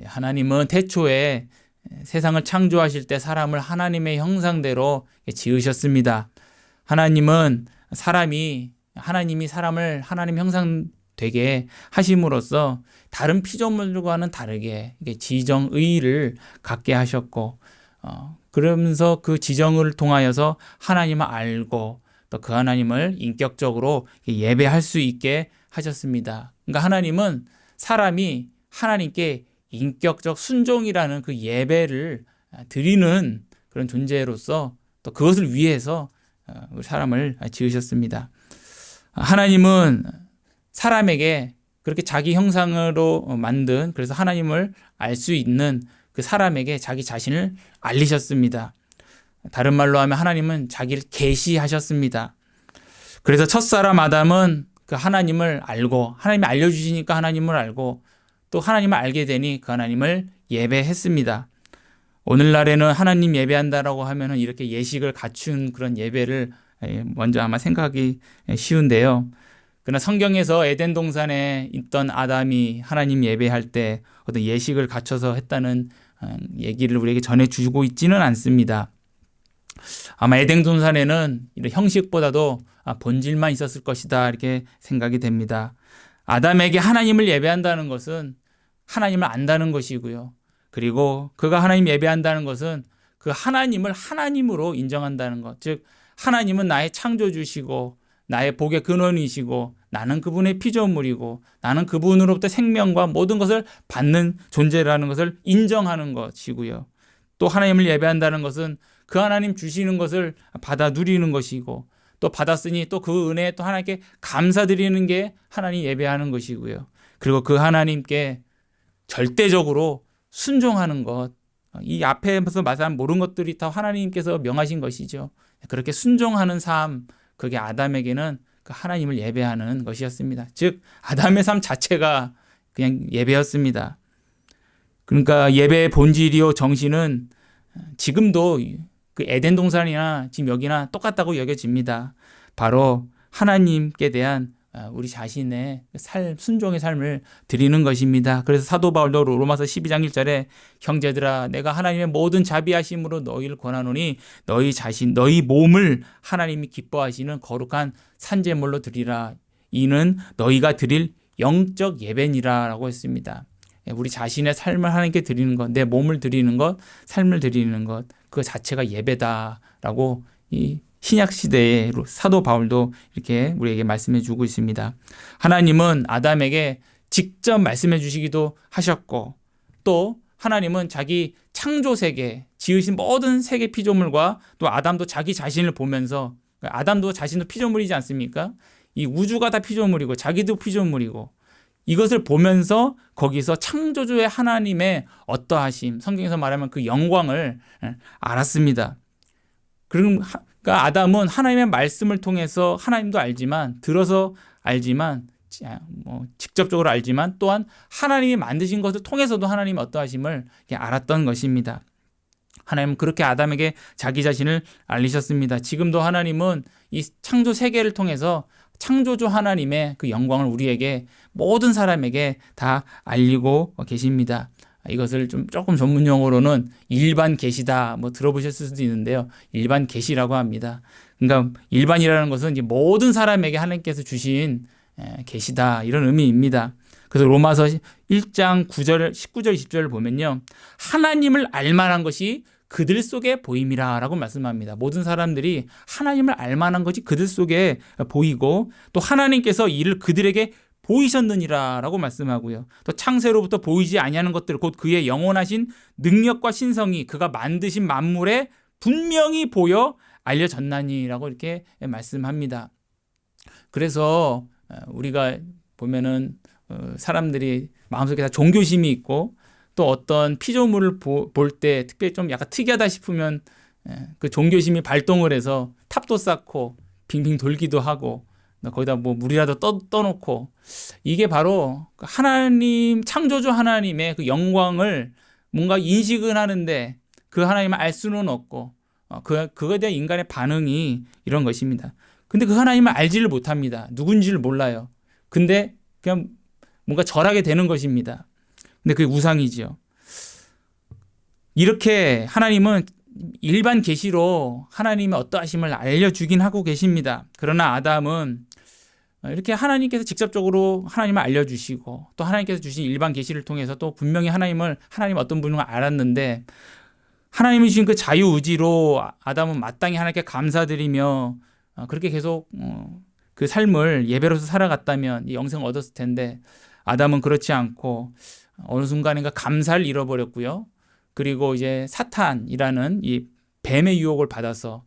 하나님은 태초에 세상을 창조하실 때 사람을 하나님의 형상대로 지으셨습니다. 하나님이 사람을 하나님 형상 되게 하심으로써 다른 피조물과는 다르게 지정의를 갖게 하셨고, 그러면서 그 지정을 통하여서 하나님을 알고 또 그 하나님을 인격적으로 예배할 수 있게 하셨습니다. 그러니까 하나님은 사람이 하나님께 인격적 순종이라는 그 예배를 드리는 그런 존재로서 또 그것을 위해서 사람을 지으셨습니다. 하나님은 사람에게 그렇게 자기 형상으로 만든, 그래서 하나님을 알 수 있는 그 사람에게 자기 자신을 알리셨습니다. 다른 말로 하면 하나님은 자기를 계시하셨습니다. 그래서 첫사람 아담은 그 하나님을 알고, 하나님이 알려주시니까 하나님을 알고, 또 하나님을 알게 되니 그 하나님을 예배했습니다. 오늘날에는 하나님 예배한다라고 하면은 이렇게 예식을 갖춘 그런 예배를 먼저 아마 생각하기 쉬운데요. 그러나 성경에서 에덴 동산에 있던 아담이 하나님 예배할 때 어떤 예식을 갖춰서 했다는 얘기를 우리에게 전해주고 있지는 않습니다. 아마 에덴 동산에는 이런 형식보다도 본질만 있었을 것이다, 이렇게 생각이 됩니다. 아담에게 하나님을 예배한다는 것은 하나님을 안다는 것이고요. 그리고 그가 하나님 예배한다는 것은 그 하나님을 하나님으로 인정한다는 것. 즉 하나님은 나의 창조주시고 나의 복의 근원이시고 나는 그분의 피조물이고 나는 그분으로부터 생명과 모든 것을 받는 존재라는 것을 인정하는 것이고요. 또 하나님을 예배한다는 것은 그 하나님 주시는 것을 받아 누리는 것이고, 또 받았으니 또 그 은혜에 또 하나님께 감사드리는 게 하나님 예배하는 것이고요. 그리고 그 하나님께 절대적으로 순종하는 것, 이 앞에서 말한 모든 것들이 다 하나님께서 명하신 것이죠. 그렇게 순종하는 삶, 그게 아담에게는 그 하나님을 예배하는 것이었습니다. 즉 아담의 삶 자체가 그냥 예배였습니다. 그러니까 예배의 본질이요 정신은 지금도 그 에덴 동산이나 지금 여기나 똑같다고 여겨집니다. 바로 하나님께 대한 우리 자신의 삶, 순종의 삶을 드리는 것입니다. 그래서 사도 바울도 로마서 12장 1절에 형제들아 내가 하나님의 모든 자비하심으로 너희를 권하노니 너희 몸을 하나님이 기뻐하시는 거룩한 산제물로 드리라. 이는 너희가 드릴 영적 예배니라라고 했습니다. 우리 자신의 삶을 하나님께 드리는 것, 내 몸을 드리는 것, 삶을 드리는 것, 그 자체가 예배다라고 이 신약 시대의 사도 바울도 이렇게 우리에게 말씀해 주고 있습니다. 하나님은 아담에게 직접 말씀해 주시기도 하셨고, 또 하나님은 자기 창조 세계, 지으신 모든 세계 피조물과 또 아담도 자기 자신을 보면서, 아담도 자신도 피조물이지 않습니까? 이 우주가 다 피조물이고 자기도 피조물이고, 이것을 보면서 거기서 창조주의 하나님의 어떠하심, 성경에서 말하면 그 영광을 알았습니다. 그러니까 아담은 하나님의 말씀을 통해서 하나님도 알지만, 들어서 알지만, 직접적으로 알지만, 또한 하나님이 만드신 것을 통해서도 하나님의 어떠하심을 알았던 것입니다. 하나님은 그렇게 아담에게 자기 자신을 알리셨습니다. 지금도 하나님은 이 창조 세계를 통해서 창조주 하나님의 그 영광을 우리에게, 모든 사람에게 다 알리고 계십니다. 이것을 조금 전문 용어로는 일반 계시다 들어보셨을 수도 있는데요. 일반 계시라고 합니다. 그러니까 일반이라는 것은 이제 모든 사람에게 하나님께서 주신 계시다, 이런 의미입니다. 그래서 로마서 1장 9절, 19절, 20절을 보면요. 하나님을 알 만한 것이 그들 속에 보임이라 라고 말씀합니다. 모든 사람들이 하나님을 알 만한 것이 그들 속에 보이고, 또 하나님께서 이를 그들에게 보이셨느니라 라고 말씀하고요. 또 창세로부터 보이지 아니하는 것들, 곧 그의 영원하신 능력과 신성이 그가 만드신 만물에 분명히 보여 알려졌나니 라고 이렇게 말씀합니다. 그래서 우리가 보면은 사람들이 마음속에 다 종교심이 있고, 또 어떤 피조물을 볼 때 특별히 좀 약간 특이하다 싶으면 그 종교심이 발동을 해서 탑도 쌓고 빙빙 돌기도 하고, 거기다 물이라도 떠놓고, 이게 바로 하나님, 창조주 하나님의 그 영광을 뭔가 인식은 하는데 그 하나님을 알 수는 없고, 그거에 대한 인간의 반응이 이런 것입니다. 근데 그 하나님을 알지를 못합니다. 누군지를 몰라요. 근데 그냥 뭔가 절하게 되는 것입니다. 근데 그게 우상이죠. 이렇게 하나님은 일반 계시로 하나님의 어떠하심을 알려주긴 하고 계십니다. 그러나 아담은 이렇게 하나님께서 직접적으로 하나님을 알려주시고 또 하나님께서 주신 일반 계시를 통해서 또 분명히 하나님 어떤 분을 알았는데, 하나님이 주신 그 자유의지로 아담은 마땅히 하나님께 감사드리며 그렇게 계속 그 삶을 예배로서 살아갔다면 이 영생을 얻었을 텐데, 아담은 그렇지 않고 어느 순간인가 감사를 잃어버렸고요. 그리고 이제 사탄이라는 이 뱀의 유혹을 받아서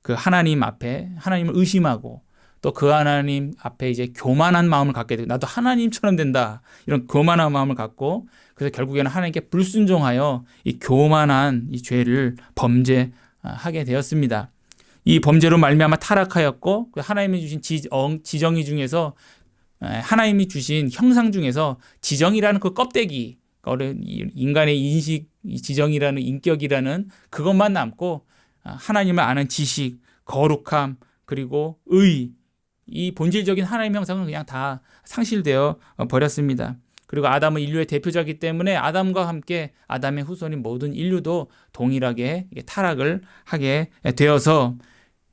그 하나님 앞에 하나님을 의심하고 또 그 하나님 앞에 이제 교만한 마음을 갖게 되고, 나도 하나님처럼 된다, 이런 교만한 마음을 갖고, 그래서 결국에는 하나님께 불순종하여 이 교만한 이 죄를 범죄하게 되었습니다. 이 범죄로 말미암아 타락하였고, 하나님이 주신 지정의 중에서 하나님이 주신 형상 중에서 지정이라는 그 껍데기, 인간의 인식, 지정이라는 인격이라는 그것만 남고 하나님을 아는 지식, 거룩함, 그리고 의, 이 본질적인 하나님의 형상은 그냥 다 상실되어 버렸습니다. 그리고 아담은 인류의 대표자이기 때문에 아담과 함께 아담의 후손인 모든 인류도 동일하게 타락을 하게 되어서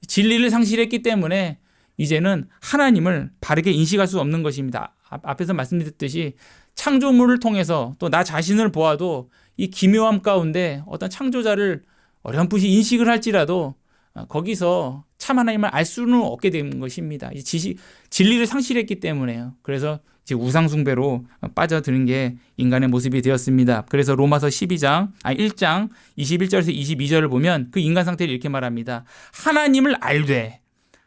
진리를 상실했기 때문에 이제는 하나님을 바르게 인식할 수 없는 것입니다. 앞에서 말씀드렸듯이 창조물을 통해서 또 나 자신을 보아도 이 기묘함 가운데 어떤 창조자를 어렴풋이 인식을 할지라도 거기서 참 하나님을 알 수는 없게 된 것입니다. 진리를 상실했기 때문에요. 그래서 이제 우상숭배로 빠져드는 게 인간의 모습이 되었습니다. 그래서 로마서 1장 21절에서 22절을 보면 그 인간 상태를 이렇게 말합니다. 하나님을 알되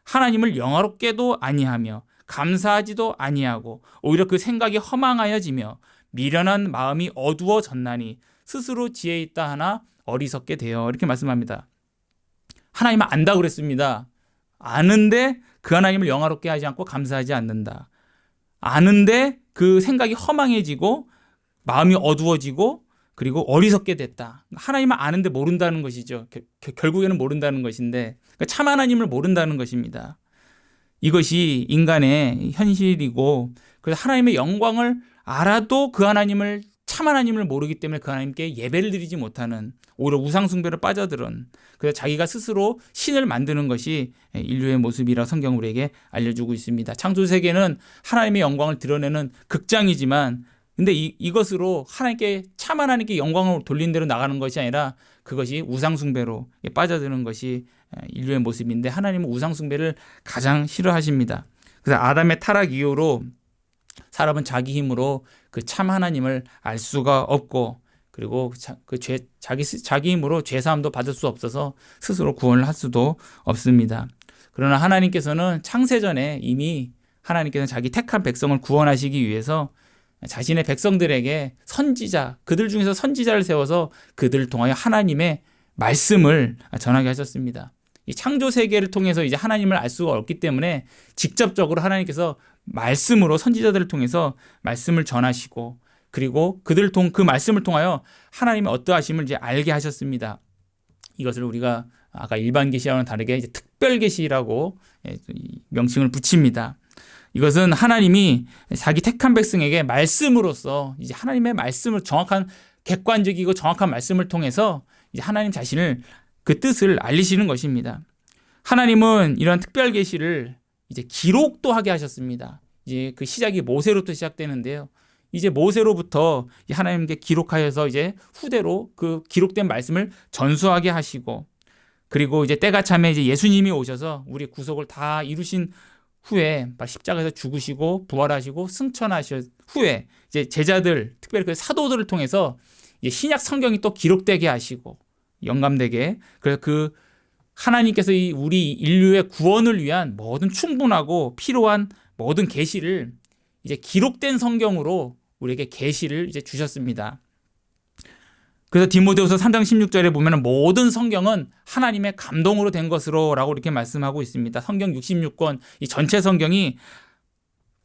하나님을 영화롭게도 아니하며 감사하지도 아니하고 오히려 그 생각이 허망하여지며 미련한 마음이 어두워졌나니 스스로 지혜 있다 하나 어리석게 되어, 이렇게 말씀합니다. 하나님을 안다고 그랬습니다. 아는데 그 하나님을 영화롭게 하지 않고 감사하지 않는다. 아는데 그 생각이 허망해지고 마음이 어두워지고 그리고 어리석게 됐다. 하나님을 아는데 모른다는 것이죠. 결국에는 모른다는 것인데 참 하나님을 모른다는 것입니다. 이것이 인간의 현실이고, 그래서 하나님의 영광을 알아도 그 하나님을, 참 하나님을 모르기 때문에 그 하나님께 예배를 드리지 못하는, 오히려 우상숭배로 빠져들은, 그래서 자기가 스스로 신을 만드는 것이 인류의 모습이라 성경 우리에게 알려주고 있습니다. 창조세계는 하나님의 영광을 드러내는 극장이지만, 근데 이것으로 참 하나님께 영광을 돌린 대로 나가는 것이 아니라 그것이 우상숭배로 빠져드는 것이 인류의 모습인데, 하나님은 우상숭배를 가장 싫어하십니다. 그래서 아담의 타락 이후로 사람은 자기 힘으로 그 참 하나님을 알 수가 없고, 그리고 자기 힘으로 죄사함도 받을 수 없어서 스스로 구원을 할 수도 없습니다. 그러나 하나님께서는 창세전에 이미 하나님께서는 자기 택한 백성을 구원하시기 위해서 자신의 백성들에게 선지자, 그들 중에서 선지자를 세워서 그들을 통하여 하나님의 말씀을 전하게 하셨습니다. 이 창조 세계를 통해서 이제 하나님을 알 수가 없기 때문에 직접적으로 하나님께서 말씀으로 선지자들을 통해서 말씀을 전하시고, 그리고 그 말씀을 통하여 하나님의 어떠하심을 이제 알게 하셨습니다. 이것을 우리가 아까 일반 계시와는 다르게 이제 특별 계시라고 명칭을 붙입니다. 이것은 하나님이 자기 택한 백성에게 말씀으로써 이제 하나님의 말씀을 객관적이고 정확한 말씀을 통해서 이제 하나님 자신을, 그 뜻을 알리시는 것입니다. 하나님은 이런 특별 계시를 이제 기록도 하게 하셨습니다. 이제 그 시작이 모세로부터 시작되는데요. 이제 모세로부터 하나님께 기록하여서 이제 후대로 그 기록된 말씀을 전수하게 하시고, 그리고 이제 때가 차면 이제 예수님이 오셔서 우리 구속을 다 이루신 후에 십자가에서 죽으시고 부활하시고 승천하신 후에 이제 제자들, 특별히 그 사도들을 통해서 이제 신약 성경이 또 기록되게 하시고 영감되게, 그래서 그 하나님께서 우리 인류의 구원을 위한 모든 충분하고 필요한 모든 계시를 이제 기록된 성경으로 우리에게 계시를 이제 주셨습니다. 그래서 디모데후서 3장 16절에 보면 모든 성경은 하나님의 감동으로 된 것으로라고 이렇게 말씀하고 있습니다. 성경 66권 이 전체 성경이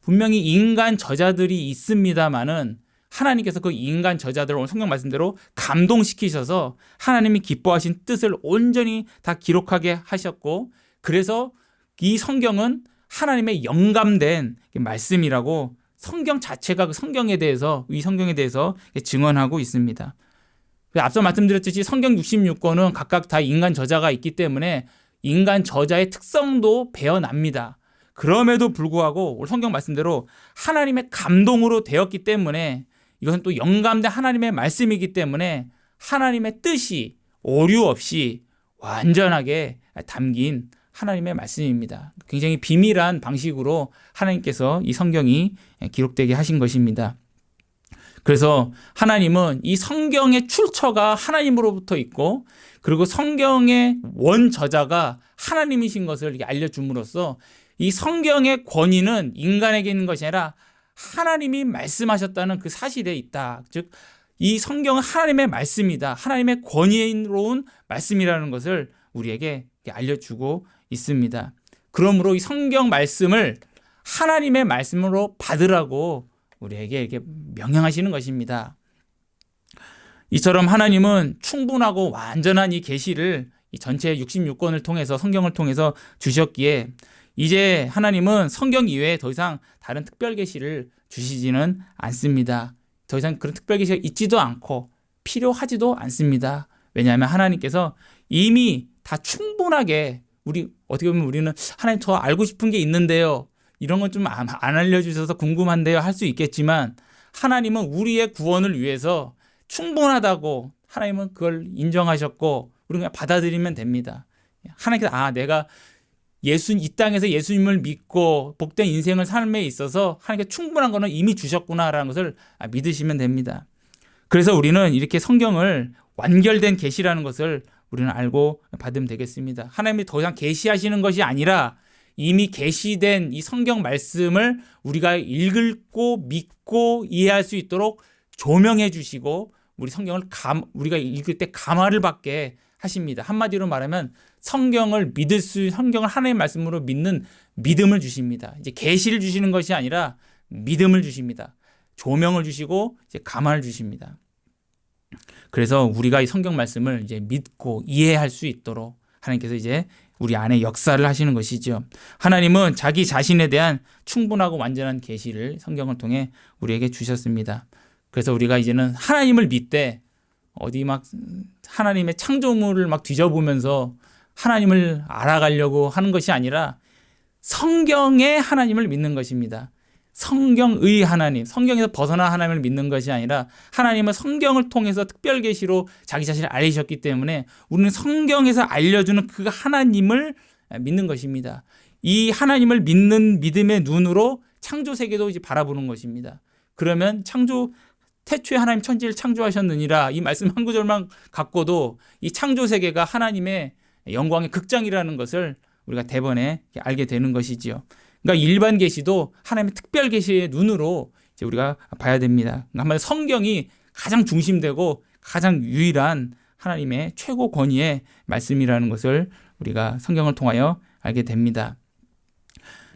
분명히 인간 저자들이 있습니다만은 하나님께서 그 인간 저자들을 오늘 성경 말씀대로 감동시키셔서 하나님이 기뻐하신 뜻을 온전히 다 기록하게 하셨고, 그래서 이 성경은 하나님의 영감된 말씀이라고 성경 자체가 이 성경에 대해서 증언하고 있습니다. 앞서 말씀드렸듯이 성경 66권은 각각 다 인간 저자가 있기 때문에 인간 저자의 특성도 배어납니다. 그럼에도 불구하고 오늘 성경 말씀대로 하나님의 감동으로 되었기 때문에 이것은 또 영감된 하나님의 말씀이기 때문에 하나님의 뜻이 오류 없이 완전하게 담긴 하나님의 말씀입니다. 굉장히 비밀한 방식으로 하나님께서 이 성경이 기록되게 하신 것입니다. 그래서 하나님은 이 성경의 출처가 하나님으로부터 있고 그리고 성경의 원저자가 하나님이신 것을 이렇게 알려줌으로써 이 성경의 권위는 인간에게 있는 것이 아니라 하나님이 말씀하셨다는 그 사실에 있다. 즉, 이 성경은 하나님의 말씀이다. 하나님의 권위로운 말씀이라는 것을 우리에게 알려주고 있습니다. 그러므로 이 성경 말씀을 하나님의 말씀으로 받으라고 우리에게 이렇게 명령하시는 것입니다. 이처럼 하나님은 충분하고 완전한 이 계시를 이 전체 66권을 통해서 성경을 통해서 주셨기에 이제 하나님은 성경 이외에 더 이상 다른 특별 계시를 주시지는 않습니다. 더 이상 그런 특별 계시가 있지도 않고 필요하지도 않습니다. 왜냐하면 하나님께서 이미 다 충분하게 어떻게 보면 우리는 하나님 더 알고 싶은 게 있는데요. 이런 건 좀 안 알려주셔서 궁금한데요. 할 수 있겠지만 하나님은 우리의 구원을 위해서 충분하다고 하나님은 그걸 인정하셨고 우리가 그냥 받아들이면 됩니다. 하나님께서 내가 이 땅에서 예수님을 믿고 복된 인생을 삶에 있어서 하나님께 충분한 거는 이미 주셨구나라는 것을 믿으시면 됩니다. 그래서 우리는 이렇게 성경을 완결된 계시라는 것을 우리는 알고 받으면 되겠습니다. 하나님이 더 이상 계시하시는 것이 아니라 이미 계시된 이 성경 말씀을 우리가 읽고 믿고 이해할 수 있도록 조명해 주시고 우리 성경을 우리가 읽을 때 감화를 받게 하십니다. 한마디로 말하면 성경을 하나님의 말씀으로 믿는 믿음을 주십니다. 이제 계시를 주시는 것이 아니라 믿음을 주십니다. 조명을 주시고 이제 감화를 주십니다. 그래서 우리가 이 성경 말씀을 이제 믿고 이해할 수 있도록 하나님께서 이제 우리 안에 역사를 하시는 것이죠. 하나님은 자기 자신에 대한 충분하고 완전한 계시를 성경을 통해 우리에게 주셨습니다. 그래서 우리가 이제는 하나님을 믿되 어디 막 하나님의 창조물을 막 뒤져보면서 하나님을 알아가려고 하는 것이 아니라 성경의 하나님을 믿는 것입니다. 성경의 하나님, 성경에서 벗어난 하나님을 믿는 것이 아니라 하나님은 성경을 통해서 특별 계시로 자기 자신을 알리셨기 때문에 우리는 성경에서 알려주는 그 하나님을 믿는 것입니다. 이 하나님을 믿는 믿음의 눈으로 창조 세계도 이제 바라보는 것입니다. 그러면 태초에 하나님 천지를 창조하셨느니라 이 말씀 한 구절만 갖고도 이 창조 세계가 하나님의 영광의 극장이라는 것을 우리가 대번에 알게 되는 것이지요. 그러니까 일반 계시도 하나님의 특별 계시의 눈으로 이제 우리가 봐야 됩니다. 한마디로 성경이 가장 중심되고 가장 유일한 하나님의 최고 권위의 말씀이라는 것을 우리가 성경을 통하여 알게 됩니다.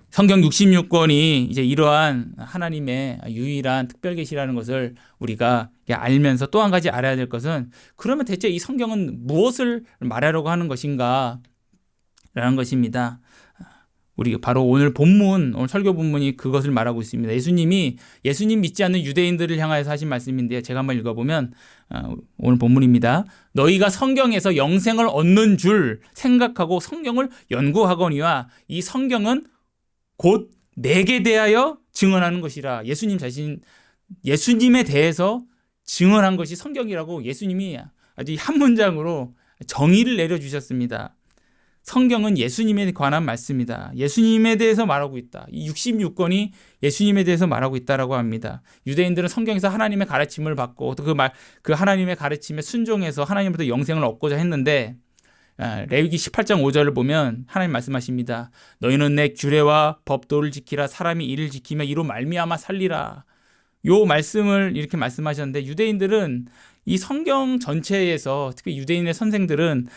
성경 66권이 이제 이러한 하나님의 유일한 특별 계시라는 것을 우리가 알면서 또 한 가지 알아야 될 것은 그러면 대체 이 성경은 무엇을 말하려고 하는 것인가 라는 것입니다. 우리 바로 오늘 설교 본문이 그것을 말하고 있습니다. 예수님 믿지 않는 유대인들을 향하여서 하신 말씀인데요. 제가 한번 읽어보면 오늘 본문입니다. 너희가 성경에서 영생을 얻는 줄 생각하고 성경을 연구하거니와 이 성경은 곧 내게 대하여 증언하는 것이라. 예수님에 대해서 증언한 것이 성경이라고 예수님이 아주 한 문장으로 정의를 내려주셨습니다. 성경은 예수님에 관한 말씀이다. 예수님에 대해서 말하고 있다. 이 66권이 예수님에 대해서 말하고 있다라고 합니다. 유대인들은 성경에서 하나님의 가르침을 받고 또 그 하나님의 가르침에 순종해서 하나님으로부터 영생을 얻고자 했는데 레위기 18장 5절을 보면 하나님 말씀하십니다. 너희는 내 규례와 법도를 지키라. 사람이 이를 지키며 이로 말미암아 살리라. 요 말씀을 이렇게 말씀하셨는데 유대인들은 이 성경 전체에서 특히 유대인의 선생들은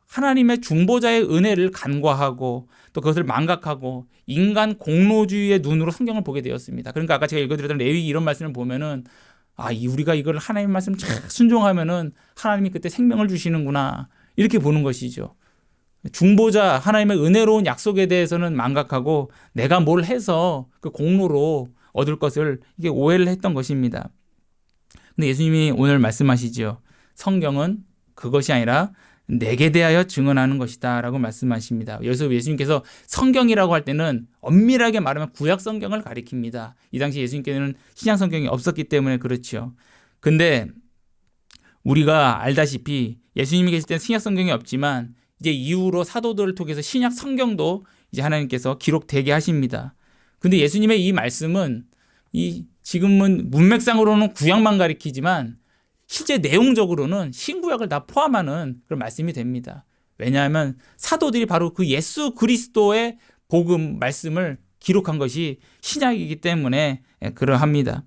하나님의 중보자의 은혜를 간과하고 또 그것을 망각하고 인간 공로주의의 눈으로 성경을 보게 되었습니다. 그러니까 아까 제가 읽어드렸던 레위기 이런 말씀을 보면은 우리가 이걸 하나님 말씀 잘 순종하면은 하나님이 그때 생명을 주시는구나 이렇게 보는 것이죠. 중보자 하나님의 은혜로운 약속에 대해서는 망각하고 내가 뭘 해서 그 공로로 얻을 것을 이게 오해를 했던 것입니다. 근데 예수님이 오늘 말씀하시죠. 성경은 그것이 아니라 내게 대하여 증언하는 것이다 라고 말씀하십니다. 여기서 예수님께서 성경이라고 할 때는 엄밀하게 말하면 구약 성경을 가리킵니다. 이 당시 예수님께는 신약 성경이 없었기 때문에 그렇죠. 근데 우리가 알다시피 예수님이 계실 때는 신약 성경이 없지만 이제 이후로 사도들을 통해서 신약 성경도 이제 하나님께서 기록되게 하십니다. 근데 예수님의 이 말씀은 지금은 문맥상으로는 구약만 가리키지만 실제 내용적으로는 신구약을 다 포함하는 그런 말씀이 됩니다. 왜냐하면 사도들이 바로 그 예수 그리스도의 복음 말씀을 기록한 것이 신약이기 때문에 그러합니다.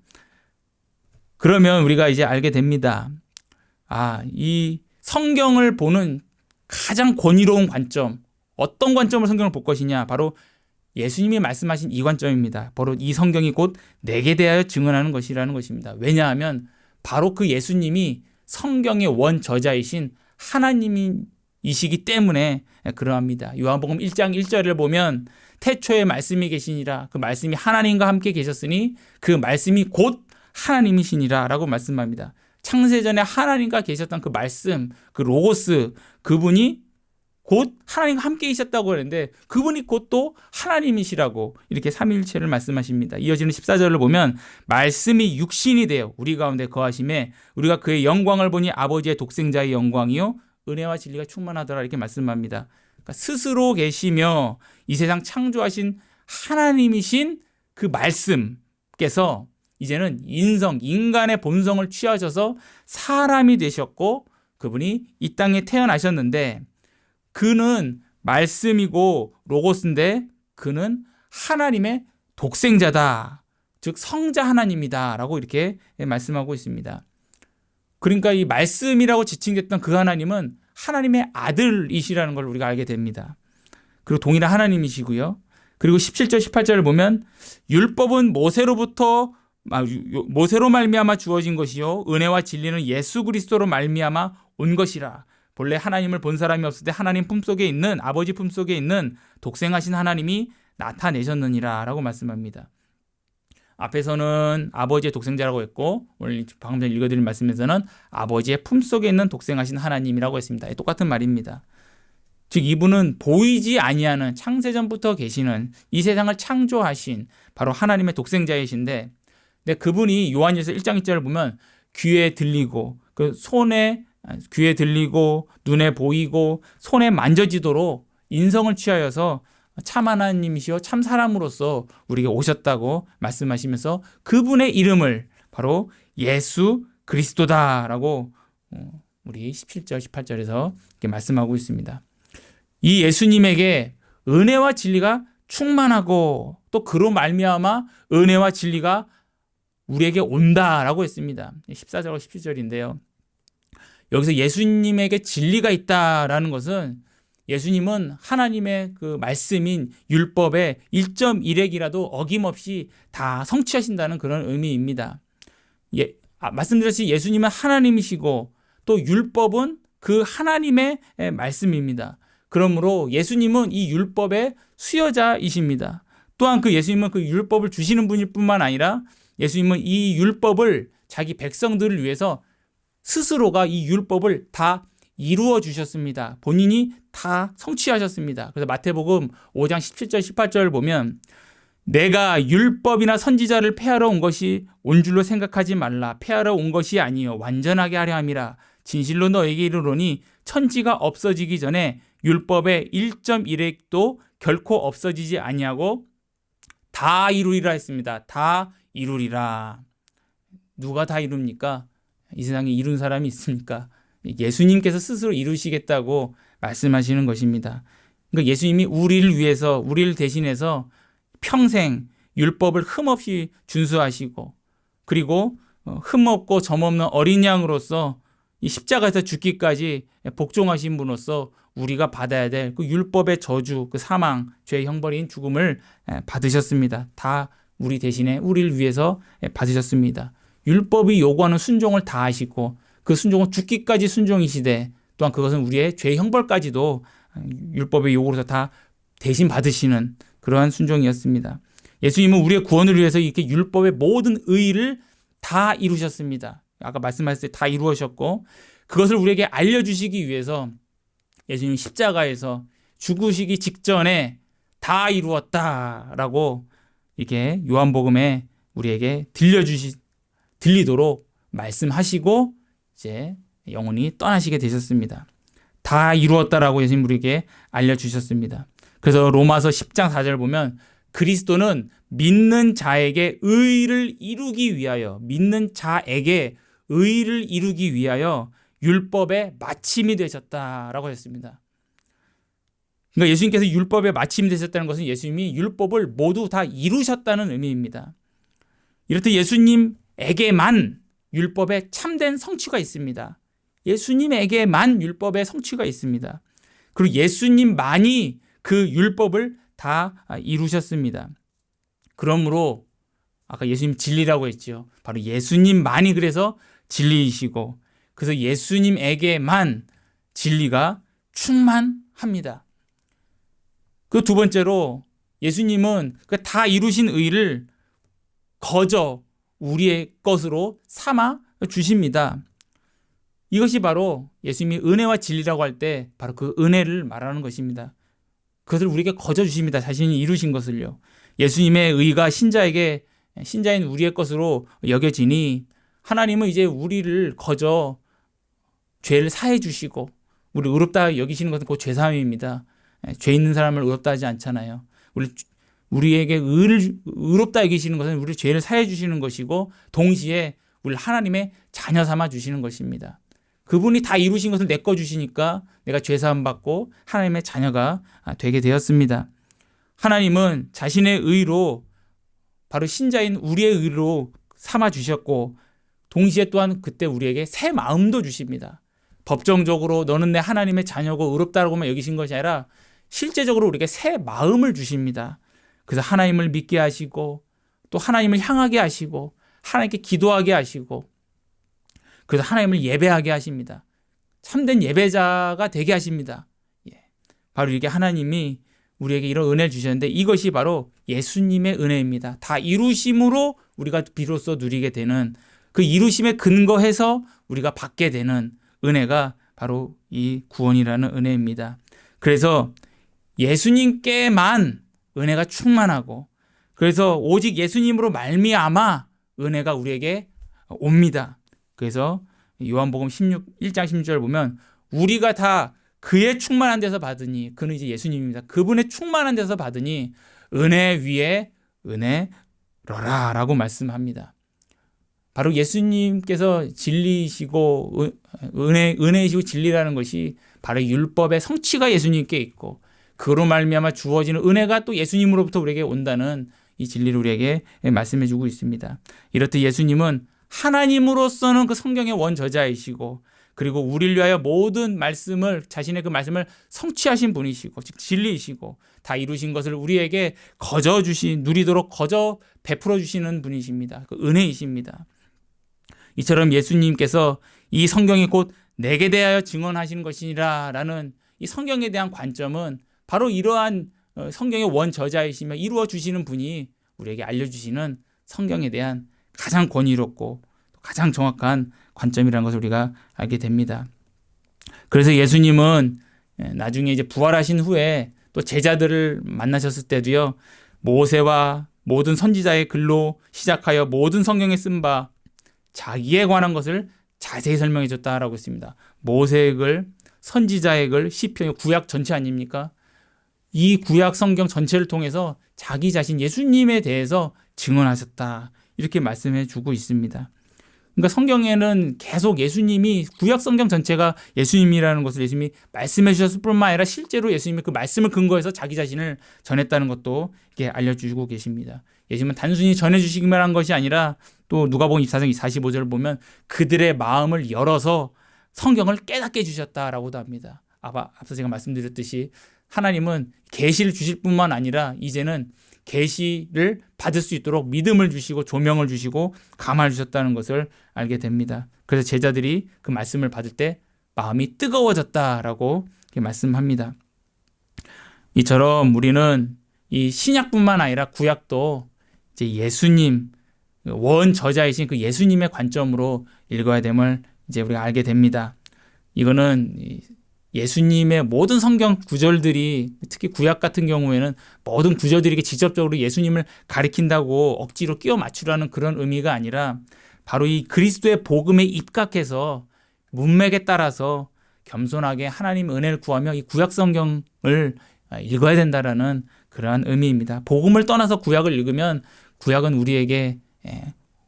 그러면 우리가 이제 알게 됩니다. 이 성경을 보는 가장 권위로운 관점, 어떤 관점으로 성경을 볼 것이냐, 바로 예수님이 말씀하신 이 관점입니다. 바로 이 성경이 곧 내게 대하여 증언하는 것이라는 것입니다. 왜냐하면 바로 그 예수님이 성경의 원저자이신 하나님이시기 때문에 그러합니다. 요한복음 1장 1절을 보면 태초에 말씀이 계시니라, 그 말씀이 하나님과 함께 계셨으니 그 말씀이 곧 하나님이시니라 라고 말씀합니다. 창세전에 하나님과 계셨던 그 말씀, 그 로고스, 그분이 곧 하나님과 함께 계셨다고 하는데 그분이 곧 또 하나님이시라고 이렇게 삼위일체를 말씀하십니다. 이어지는 14절을 보면 말씀이 육신이 되어 우리 가운데 거하심에 우리가 그의 영광을 보니 아버지의 독생자의 영광이요 은혜와 진리가 충만하더라 이렇게 말씀합니다. 그러니까 스스로 계시며 이 세상 창조하신 하나님이신 그 말씀께서 이제는 인간의 본성을 취하셔서 사람이 되셨고 그분이 이 땅에 태어나셨는데 그는 말씀이고 로고스인데 그는 하나님의 독생자다. 즉 성자 하나님이다 라고 이렇게 말씀하고 있습니다. 그러니까 이 말씀이라고 지칭됐던 그 하나님은 하나님의 아들이시라는 걸 우리가 알게 됩니다. 그리고 동일한 하나님이시고요. 그리고 17절 18절을 보면 율법은 모세로 말미암아 주어진 것이요 은혜와 진리는 예수 그리스도로 말미암아 온 것이라. 본래 하나님을 본 사람이 없을 때 하나님 품속에 있는 아버지 품속에 있는 독생하신 하나님이 나타내셨느니라 라고 말씀합니다. 앞에서는 아버지의 독생자라고 했고 오늘 방금 전에 읽어드린 말씀에서는 아버지의 품속에 있는 독생하신 하나님이라고 했습니다. 똑같은 말입니다. 즉 이분은 보이지 아니하는 창세전부터 계시는 이 세상을 창조하신 바로 하나님의 독생자이신데 그분이 요한일서 1장 1절을 보면 귀에 들리고 귀에 들리고 눈에 보이고 손에 만져지도록 인성을 취하여서 참 하나님이시여 참 사람으로서 우리에게 오셨다고 말씀하시면서 그분의 이름을 바로 예수 그리스도다라고 우리 17절 18절에서 이렇게 말씀하고 있습니다. 이 예수님에게 은혜와 진리가 충만하고 또 그로 말미암아 은혜와 진리가 우리에게 온다라고 했습니다. 14절과 17절인데요. 여기서 예수님에게 진리가 있다라는 것은 예수님은 하나님의 그 말씀인 율법의 1.1핵이라도 어김없이 다 성취하신다는 그런 의미입니다. 말씀드렸듯이 예수님은 하나님이시고 또 율법은 그 하나님의 말씀입니다. 그러므로 예수님은 이 율법의 수여자이십니다. 또한 그 예수님은 그 율법을 주시는 분일 뿐만 아니라 예수님은 이 율법을 자기 백성들을 위해서 스스로가 이 율법을 다 이루어 주셨습니다. 본인이 다 성취하셨습니다. 그래서 마태복음 5장 17절 18절을 보면 내가 율법이나 선지자를 폐하러 온 것이 온 줄로 생각하지 말라. 폐하러 온 것이 아니요 완전하게 하려 함이라. 진실로 너에게 이르노니 천지가 없어지기 전에 율법의 1.1핵도 결코 없어지지 아니하고 다 이루리라 했습니다. 다 이루리라. 누가 다 이룹니까? 이 세상에 이룬 사람이 있습니까? 예수님께서 스스로 이루시겠다고 말씀하시는 것입니다. 그러니까 예수님이 우리를 위해서 우리를 대신해서 평생 율법을 흠없이 준수하시고 그리고 흠없고 점없는 어린 양으로서 이 십자가에서 죽기까지 복종하신 분으로서 우리가 받아야 될 그 율법의 저주, 그 사망, 죄의 형벌인 죽음을 받으셨습니다. 다 우리 대신에 우리를 위해서 받으셨습니다. 율법이 요구하는 순종을 다 하시고 그 순종은 죽기까지 순종이시되 또한 그것은 우리의 죄의 형벌까지도 율법의 요구로서 다 대신 받으시는 그러한 순종이었습니다. 예수님은 우리의 구원을 위해서 이렇게 율법의 모든 의의를 다 이루셨습니다. 아까 말씀하셨을 때 다 이루어졌고 그것을 우리에게 알려주시기 위해서 예수님 십자가에서 죽으시기 직전에 다 이루었다라고 이렇게 요한복음에 우리에게 들리도록 말씀하시고 이제 영원히 떠나시게 되셨습니다. 다 이루었다라고 예수님 우리에게 알려주셨습니다. 그래서 로마서 10장 4절 보면 그리스도는 믿는 자에게 의를 이루기 위하여 율법의 마침이 되셨다라고 했습니다. 그러니까 예수님께서 율법의 마침이 되셨다는 것은 예수님이 율법을 모두 다 이루셨다는 의미입니다. 이렇듯 예수님에게만 율법의 참된 성취가 있습니다. 예수님에게만 율법의 성취가 있습니다. 그리고 예수님만이 그 율법을 다 이루셨습니다. 그러므로 아까 예수님 진리라고 했죠. 바로 예수님만이 그래서 진리이시고 그래서 예수님에게만 진리가 충만합니다. 그 두 번째로 예수님은 다 이루신 의를 거저 우리의 것으로 삼아 주십니다. 이것이 바로 예수님이 은혜와 진리라고 할 때 바로 그 은혜를 말하는 것입니다. 그것을 우리에게 거저 주십니다. 자신이 이루신 것을요. 예수님의 의가 신자인 우리의 것으로 여겨지니 하나님은 이제 우리를 거저 죄를 사해 주시고 우리 의롭다 여기시는 것은 곧 죄사함입니다. 죄 있는 사람을 의롭다 하지 않잖아요. 우리에게 의롭다 여기시는 것은 우리 죄를 사해 주시는 것이고 동시에 우리를 하나님의 자녀 삼아 주시는 것입니다. 그분이 다 이루신 것을 내 거 주시니까 내가 죄사함 받고 하나님의 자녀가 되게 되었습니다. 하나님은 자신의 의로 바로 신자인 우리의 의로 삼아 주셨고 동시에 또한 그때 우리에게 새 마음도 주십니다. 법정적으로 너는 내 하나님의 자녀고 의롭다라고만 여기신 것이 아니라 실제적으로 우리에게 새 마음을 주십니다. 그래서 하나님을 믿게 하시고 또 하나님을 향하게 하시고 하나님께 기도하게 하시고 그래서 하나님을 예배하게 하십니다. 참된 예배자가 되게 하십니다. 바로 이게 하나님이 우리에게 이런 은혜를 주셨는데 이것이 바로 예수님의 은혜입니다. 다 이루심으로 우리가 비로소 누리게 되는 그 이루심에 근거해서 우리가 받게 되는 은혜가 바로 이 구원이라는 은혜입니다. 그래서 예수님께만 은혜가 충만하고 그래서 오직 예수님으로 말미암아 은혜가 우리에게 옵니다. 그래서 요한복음 1장 16절 보면 우리가 다 그의 충만한 데서 받으니 그는 이제 예수님입니다. 그분의 충만한 데서 받으니 은혜 위에 은혜로라 라고 말씀합니다. 바로 예수님께서 진리이시고 은혜이시고 진리라는 것이 바로 율법의 성취가 예수님께 있고 그로 말미암아 주어지는 은혜가 또 예수님으로부터 우리에게 온다는 이 진리를 우리에게 말씀해 주고 있습니다. 이렇듯 예수님은 하나님으로서는 그 성경의 원저자이시고 그리고 우리를 위하여 모든 말씀을 자신의 그 말씀을 성취하신 분이시고 즉 진리이시고 다 이루신 것을 우리에게 거저 누리도록 거저 베풀어 주시는 분이십니다. 그 은혜이십니다. 이처럼 예수님께서 이 성경이 곧 내게 대하여 증언하시는 것이니라 라는 이 성경에 대한 관점은 바로 이러한 성경의 원저자이시며 이루어 주시는 분이 우리에게 알려주시는 성경에 대한 가장 권위롭고 가장 정확한 관점이라는 것을 우리가 알게 됩니다. 그래서 예수님은 나중에 이제 부활하신 후에 또 제자들을 만나셨을 때도요, 모세와 모든 선지자의 글로 시작하여 모든 성경에 쓴 바 자기에 관한 것을 자세히 설명해 줬다라고 했습니다. 모세의 글, 선지자의 글, 시편, 구약 전체 아닙니까? 이 구약 성경 전체를 통해서 자기 자신 예수님에 대해서 증언하셨다. 이렇게 말씀해 주고 있습니다. 그러니까 성경에는 계속 예수님이 구약 성경 전체가 예수님이라는 것을 예수님이 말씀해 주셨을 뿐만 아니라 실제로 예수님이 그 말씀을 근거해서 자기 자신을 전했다는 것도 이렇게 알려주고 계십니다. 예수님은 단순히 전해주시기만 한 것이 아니라 또 누가복음 24장 45절을 보면 그들의 마음을 열어서 성경을 깨닫게 해주셨다라고도 합니다. 앞서 제가 말씀드렸듯이 하나님은 계시를 주실 뿐만 아니라 이제는 계시를 받을 수 있도록 믿음을 주시고 조명을 주시고 감화를 주셨다는 것을 알게 됩니다. 그래서 제자들이 그 말씀을 받을 때 마음이 뜨거워졌다라고 말씀합니다. 이처럼 우리는 이 신약뿐만 아니라 구약도 이제 예수님 원저자이신 그 예수님의 관점으로 읽어야 됨을 이제 우리가 알게 됩니다. 이거는 예수님의 모든 성경 구절들이, 특히 구약 같은 경우에는 모든 구절들이 직접적으로 예수님을 가리킨다고 억지로 끼워 맞추라는 그런 의미가 아니라 바로 이 그리스도의 복음에 입각해서 문맥에 따라서 겸손하게 하나님 은혜를 구하며 이 구약 성경을 읽어야 된다라는 그러한 의미입니다. 복음을 떠나서 구약을 읽으면 구약은 우리에게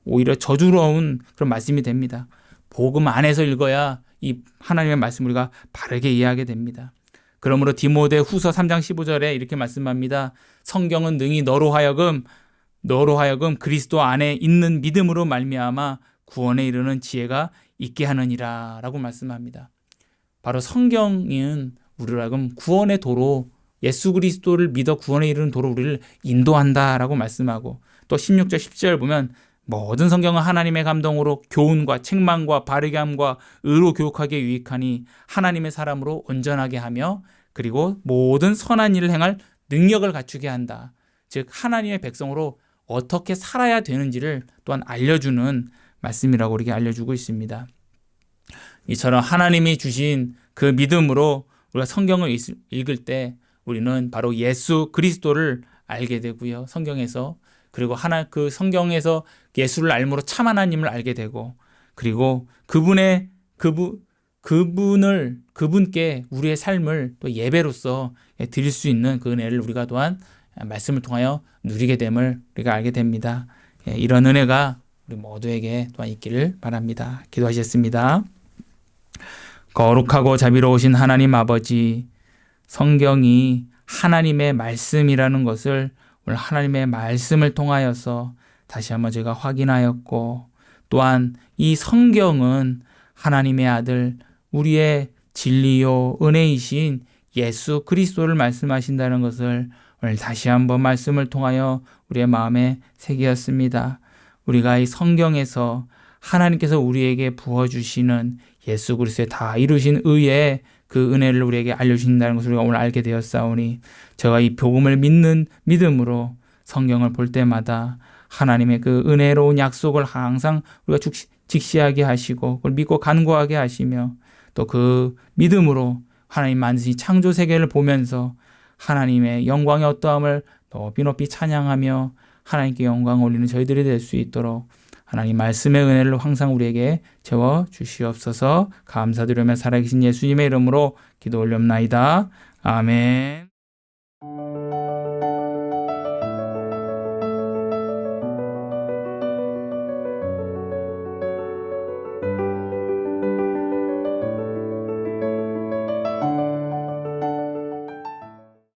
오히려 저주로운 그런 말씀이 됩니다. 복음 안에서 읽어야 이 하나님의 말씀을 우리가 바르게 이해하게 됩니다. 그러므로 디모데 후서 3장 15절에 이렇게 말씀합니다. 성경은 능히 너로 하여금 그리스도 안에 있는 믿음으로 말미암아 구원에 이르는 지혜가 있게 하느니라 라고 말씀합니다. 바로 성경은 우리로 하여금 구원의 도로, 예수 그리스도를 믿어 구원에 이르는 도로 우리를 인도한다라고 말씀하고, 또 16절 17절 보면 모든 성경은 하나님의 감동으로 교훈과 책망과 바르게 함과 의로 교육하기에 유익하니 하나님의 사람으로 온전하게 하며 그리고 모든 선한 일을 행할 능력을 갖추게 한다. 즉 하나님의 백성으로 어떻게 살아야 되는지를 또한 알려주는 말씀이라고 우리에게 알려주고 있습니다. 이처럼 하나님이 주신 그 믿음으로 우리가 성경을 읽을 때 우리는 바로 예수 그리스도를 알게 되고요. 성경에서, 그리고 그 성경에서 예수를 알므로 참 하나님을 알게 되고, 그리고 그분께 우리의 삶을 또 예배로서 드릴 수 있는 그 은혜를 우리가 또한 말씀을 통하여 누리게 됨을 우리가 알게 됩니다. 이런 은혜가 우리 모두에게 또한 있기를 바랍니다. 기도하시겠습니다. 거룩하고 자비로우신 하나님 아버지, 성경이 하나님의 말씀이라는 것을 오늘 하나님의 말씀을 통하여서 다시 한번 제가 확인하였고, 또한 이 성경은 하나님의 아들, 우리의 진리요 은혜이신 예수 그리스도를 말씀하신다는 것을 오늘 다시 한번 말씀을 통하여 우리의 마음에 새기었습니다. 우리가 이 성경에서 하나님께서 우리에게 부어주시는 예수 그리스도의 다 이루신 의의 그 은혜를 우리에게 알려주신다는 것을 우리가 오늘 알게 되었사오니, 제가 이 복음을 믿는 믿음으로 성경을 볼 때마다 하나님의 그 은혜로운 약속을 항상 우리가 직시하게 하시고 그걸 믿고 간구하게 하시며, 또 그 믿음으로 하나님 만드신 창조 세계를 보면서 하나님의 영광의 어떠함을 높이 찬양하며 하나님께 영광 올리는 저희들이 될 수 있도록 하나님 말씀의 은혜를 항상 우리에게 채워 주시옵소서. 감사드리며 살아계신 예수님의 이름으로 기도 올렵나이다. 아멘.